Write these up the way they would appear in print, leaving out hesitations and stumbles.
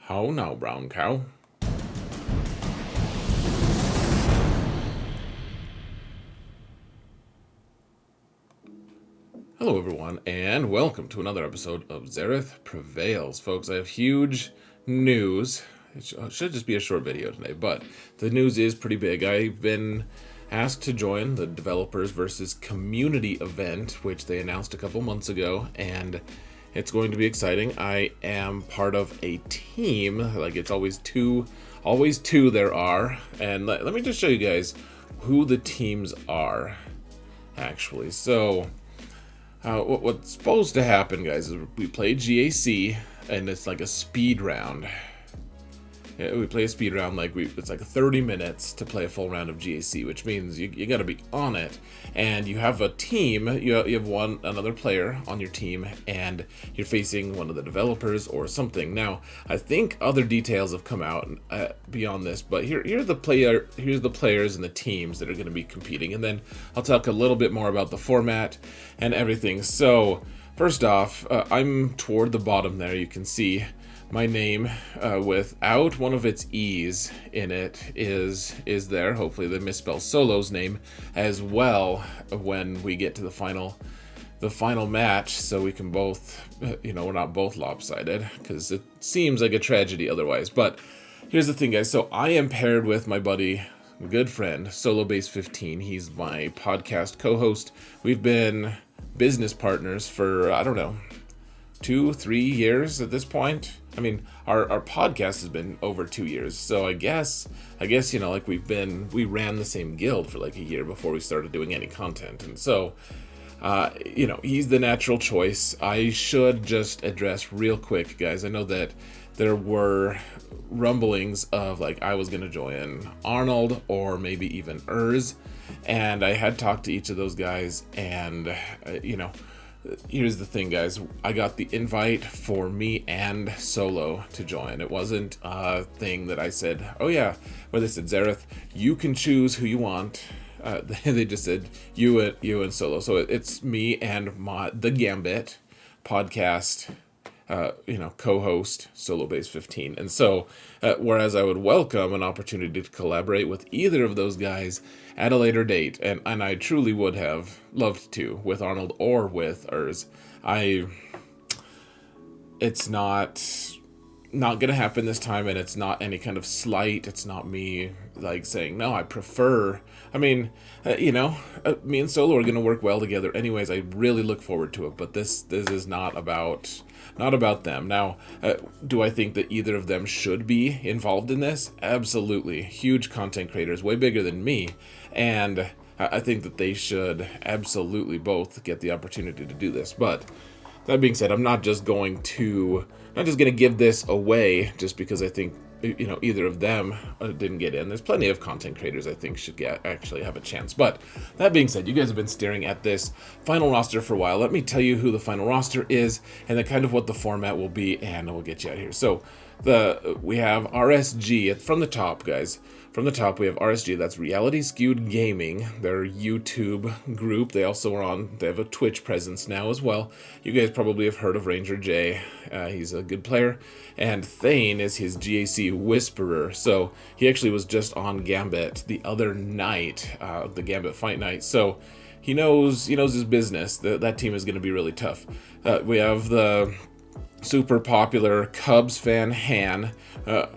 How now, brown cow? Hello, everyone, and welcome to another episode of Zareth Prevails. Folks, I have huge news. It should just be a short video today, but the news is pretty big. I've been asked to join the Developers versus Community event, which they announced a couple months ago, and it's going to be exciting. I am part of a team. Like, it's always two there are. And let me just show you guys who the teams are, actually. So, what's supposed to happen, guys, is we play GAC, and it's like a speed round. Yeah, we play a speed round it's like 30 minutes to play a full round of GAC, which means you got to be on it, and you have a team. You have another player on your team, and you're facing one of the developers or something. Now, I think other details have come out beyond this, but here's the players and the teams that are going to be competing, and then I'll talk a little bit more about the format and everything. So, first off, I'm toward the bottom there. You can see my name without one of its E's in it is there. Hopefully they misspell Solo's name as well when we get to the final match, so we can both, we're not both lopsided, because it seems like a tragedy otherwise. But here's the thing, guys. So I am paired with my buddy, good friend, SoloBase15. He's my podcast co-host. We've been business partners for, I don't know, 2-3 years at this point. I mean, our podcast has been over 2 years, so I guess we ran the same guild for like a year before we started doing any content, and so he's the natural choice. I should just address real quick, guys. I know that there were rumblings of like I was gonna join Arnold or maybe even Urs, and I had talked to each of those guys, and here's the thing, guys. I got the invite for me and Solo to join. It wasn't a thing that I said, oh yeah, where they said, Zareth, you can choose who you want. They just said, you and Solo. So it's me and the Gambit podcast, co-host SoloBase15. And so, whereas I would welcome an opportunity to collaborate with either of those guys at a later date, and I truly would have loved to, with Arnold or with Urs, it's not gonna happen this time, and it's not any kind of slight. It's not me like saying no, I prefer. I mean, me and Solo are gonna work well together anyways. I really look forward to it, but this is not about them. Now, do I think that either of them should be involved in this? Absolutely. Huge content creators, way bigger than me, and I think that they should absolutely both get the opportunity to do this. But that being said, I'm not just going to give this away just because I think either of them didn't get in. There's plenty of content creators I think should actually have a chance. But that being said, you guys have been staring at this final roster for a while. Let me tell you who the final roster is, and then kind of what the format will be, and we'll get you out of here. So we have RSG from the top, guys. From the top, we have RSG. That's Reality Skewed Gaming, their YouTube group. They have a Twitch presence now as well. You guys probably have heard of Ranger J. He's a good player. And Thane is his GAC Whisperer. So he actually was just on Gambit the other night, the Gambit Fight Night. So he knows his business. That team is going to be really tough. We have the super popular Cubs fan Han,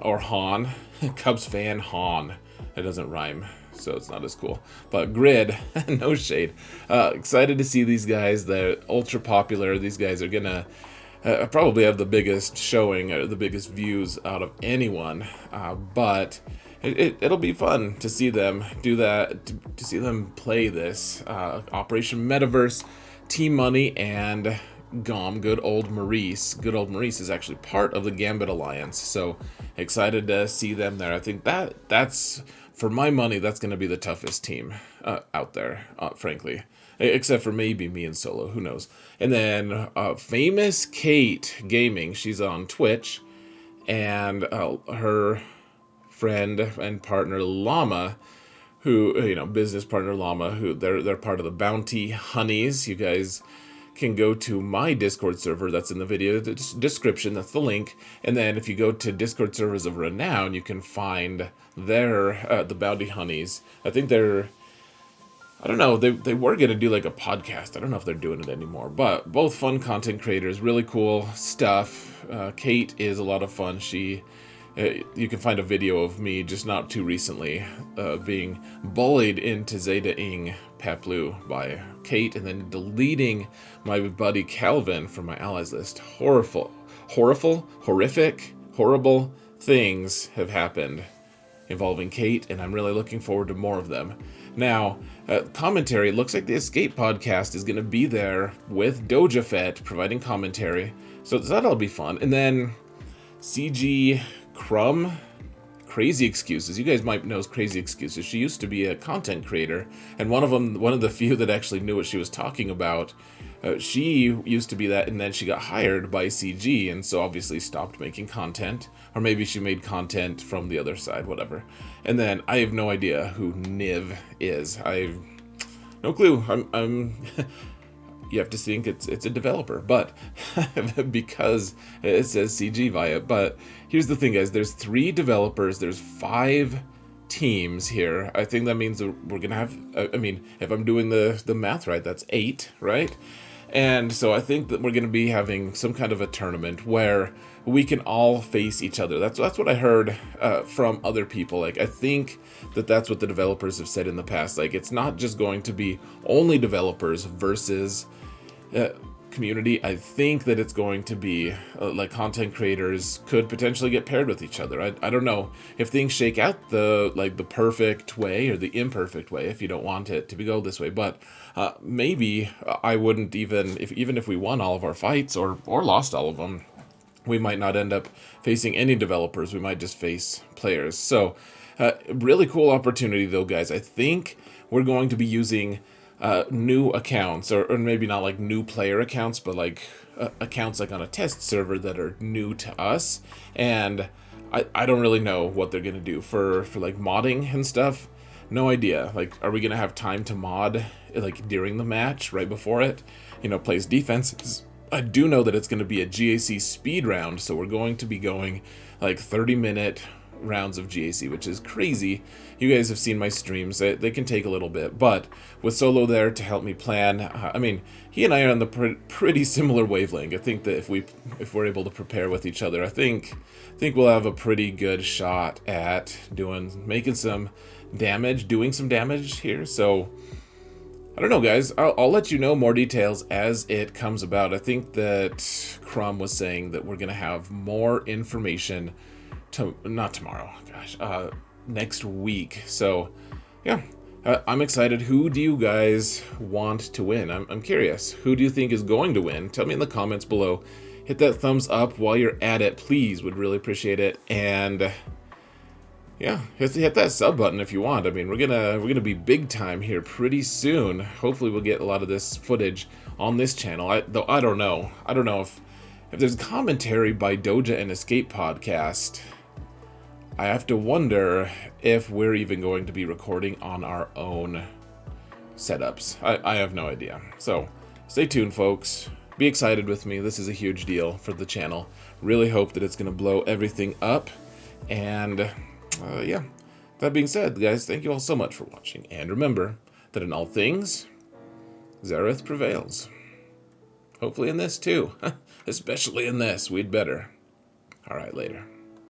or Han. Cubs fan Han. It doesn't rhyme, so it's not as cool. But Grid, no shade. Excited to see these guys. They're ultra popular. These guys are gonna probably have the biggest showing, or the biggest views out of anyone. But it'll be fun to see them do that, to see them play this. Operation Metaverse, Team Money, and GOM, Good Old Maurice. Good Old Maurice is actually part of the Gambit Alliance, so excited to see them there. I think that's for my money, that's going to be the toughest team out there, frankly, except for maybe me and Solo. Who knows? And then Famous Kate Gaming. She's on Twitch, and her friend and partner Llama, who business partner Llama, who they're part of the Bounty Honeys. You guys can go to my Discord server that's in the video description. That's the link. And then if you go to Discord servers of renown, you can find their the Bounty Honeys. I think they're, I don't know, they were going to do like a podcast. I don't know if they're doing it anymore, but both fun content creators, really cool stuff. Kate is a lot of fun. You can find a video of me just not too recently being bullied into Zeta-ing Paplu by Kate and then deleting my buddy Calvin from my allies list. Horrific, horrible things have happened involving Kate, and I'm really looking forward to more of them. Now, commentary, it looks like the Escape podcast is going to be there with Doja Fett providing commentary, so that'll be fun. And then CG Crumb, Crazy Excuses. You guys might know Crazy Excuses. She used to be a content creator, and one of the few that actually knew what she was talking about. She used to be that, and then she got hired by CG, and so obviously stopped making content. Or maybe she made content from the other side, whatever. And then I have no idea who Niv is. I've no clue. I'm you have to think it's a developer, but because it says CG via. But here's the thing, guys. There's 3 developers. There's 5 teams here. I think that means that we're gonna have, I mean, if I'm doing the math right, that's 8, right? And so I think that we're gonna be having some kind of a tournament where we can all face each other. That's what I heard from other people. Like, I think that's what the developers have said in the past. Like, it's not just going to be only developers versus community. I think that it's going to be like content creators could potentially get paired with each other. I don't know if things shake out the perfect way or the imperfect way, if you don't want it to go this way, but maybe I wouldn't even if we won all of our fights or lost all of them, we might not end up facing any developers. We might just face players. So really cool opportunity though, guys. I think we're going to be using new accounts, or maybe not like new player accounts, but like accounts like on a test server that are new to us. And I don't really know what they're gonna do for like modding and stuff. No idea. Like, are we gonna have time to mod like during the match, right before it? Plays defense. I do know that it's gonna be a GAC speed round, so we're going to be going like 30-minute rounds of GAC, which is crazy. You guys have seen my streams. They can take a little bit, but with Solo there to help me plan, I mean, he and I are on the pretty similar wavelength. I think that if we're able to prepare with each other, I think we'll have a pretty good shot at making some damage, doing some damage here. So I don't know, guys. I'll let you know more details as it comes about. I think that Crumb was saying that we're gonna have more information not tomorrow, next week. So yeah, I'm excited. Who do you guys want to win? I'm curious. Who do you think is going to win? Tell me in the comments below. Hit that thumbs up while you're at it, please. Would really appreciate it. And yeah, hit that sub button if you want. I mean, we're gonna be big time here pretty soon. Hopefully we'll get a lot of this footage on this channel. Though I don't know if there's commentary by Doja and Escape podcast. I have to wonder if we're even going to be recording on our own setups. I have no idea. So stay tuned, folks. Be excited with me. This is a huge deal for the channel. Really hope that it's going to blow everything up. And yeah, that being said, guys, thank you all so much for watching. And remember that in all things, Xaereth prevails. Hopefully in this too. Especially in this, we'd better. All right, later.